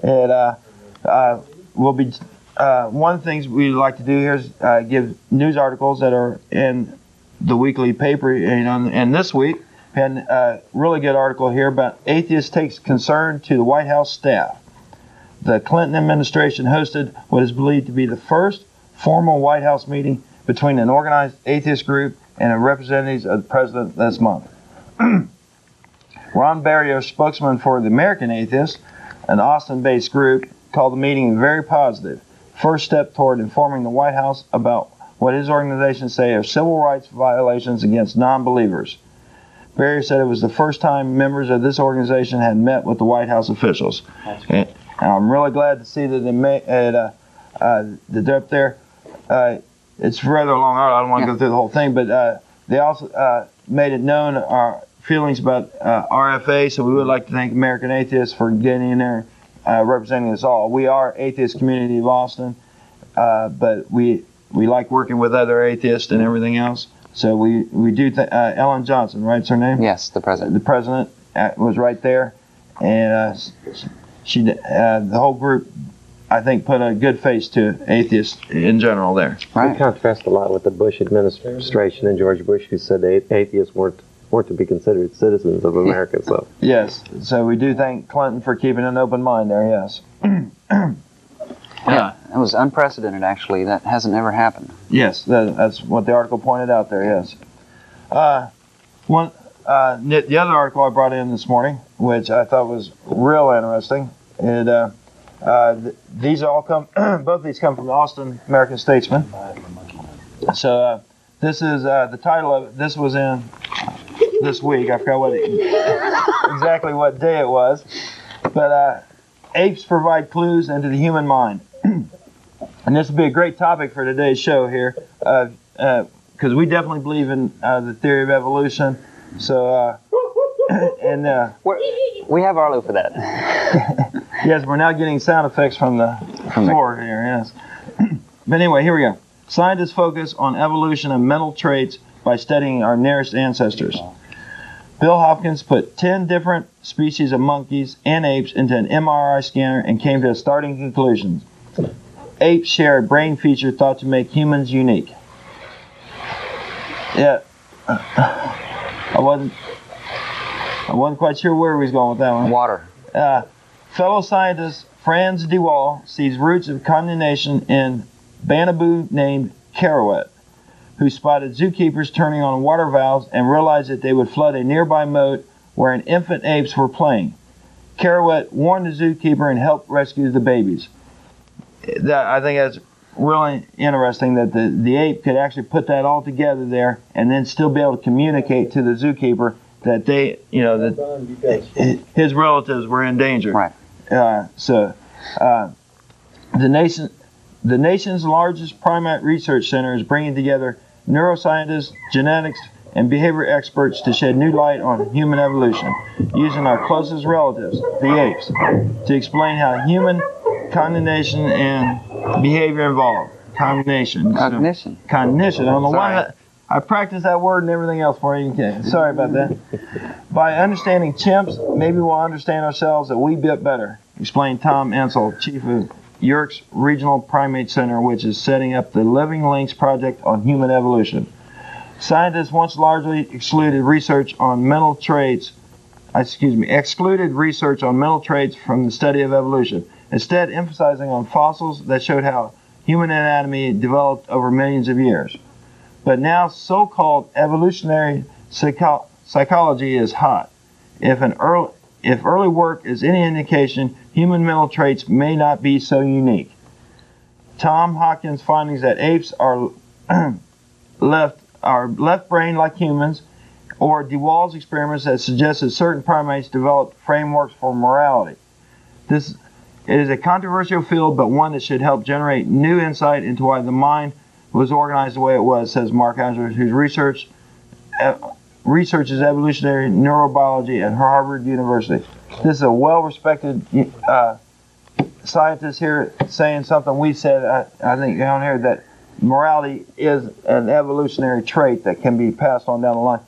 And we'll be one of the things we like to do here is give news articles that are in the weekly paper. And this week, we had a really good article here about atheists takes concern to the White House staff. The Clinton administration hosted what is believed to be the first formal White House meeting between an organized atheist group and a representatives of the president this month. Ron Barrios, spokesman for the American Atheists, an Austin-based group, called the meeting very positive. First step toward informing the White House about what his organization say are civil rights violations against non-believers. Barrios said it was the first time members of this organization had met with the White House officials. And I'm really glad to see that they're up there. It's rather long. I don't want to go through the whole thing, but they also made it known our feelings about RFA, so we would like to thank American Atheists for getting in there, representing us all. We are Atheist Community of Austin, but we like working with other atheists and everything else. So we do. Ellen Johnson, right? Is her name? Yes, the president. The president was right there, and the whole group, I think, put a good face to atheists in general there. Right. We contrast a lot with the Bush administration and George Bush, who said atheists weren't to be considered citizens of America. So yes, so we do thank Clinton for keeping an open mind there. Yes. Yeah, it was unprecedented. Actually, that hasn't ever happened. Yes, that's what the article pointed out there. Yes. The other article I brought in this morning, which I thought was real interesting, these all come. Both of these come from the Austin American Statesman. So this is the title of it. This was in this week. I forgot exactly what day it was, but apes provide clues into the human mind, and this would be a great topic for today's show here, because we definitely believe in the theory of evolution. So, we have Arlo for that. Yes, we're now getting sound effects from the floor here. Yes, but anyway, here we go. Scientists focus on evolution of mental traits by studying our nearest ancestors. Bill Hopkins put 10 different species of monkeys and apes into an MRI scanner and came to a starting conclusion. Apes share a brain feature thought to make humans unique. Yeah, I wasn't quite sure where we was going with that one. Water. Fellow scientist Franz de Waal sees roots of condemnation in Banaboo named Kerouet, who spotted zookeepers turning on water valves and realized that they would flood a nearby moat where an infant apes were playing. Kerouet warned the zookeeper and helped rescue the babies. I think that's really interesting that the ape could actually put that all together there and then still be able to communicate to the zookeeper that that his relatives were in danger. Right. The nation's largest primate research center is bringing together neuroscientists, genetics, and behavior experts to shed new light on human evolution, using our closest relatives, the apes, to explain how human cognition and behavior evolve. Cognition. Cognition. Cognition. I don't know why I practiced that word and everything else for you. Okay. Sorry about that. By understanding chimps, maybe we'll understand ourselves a wee bit better, explained Tom Ansel, chief of Yerkes Regional Primate Center, which is setting up the Living Links Project on human evolution. Scientists once largely excluded research on mental traits from the study of evolution, instead emphasizing on fossils that showed how human anatomy developed over millions of years. But now so-called evolutionary psychology is hot. If early work is any indication, human mental traits may not be so unique. Tom Hopkins' findings that apes are left brain like humans, or de Waal's experiments that suggest that certain primates developed frameworks for morality. It is a controversial field, but one that should help generate new insight into why the mind was organized the way it was, says Mark Hauser, whose researches evolutionary neurobiology at Harvard University. This is a well-respected scientist here saying something we said, I think, down here, that morality is an evolutionary trait that can be passed on down the line.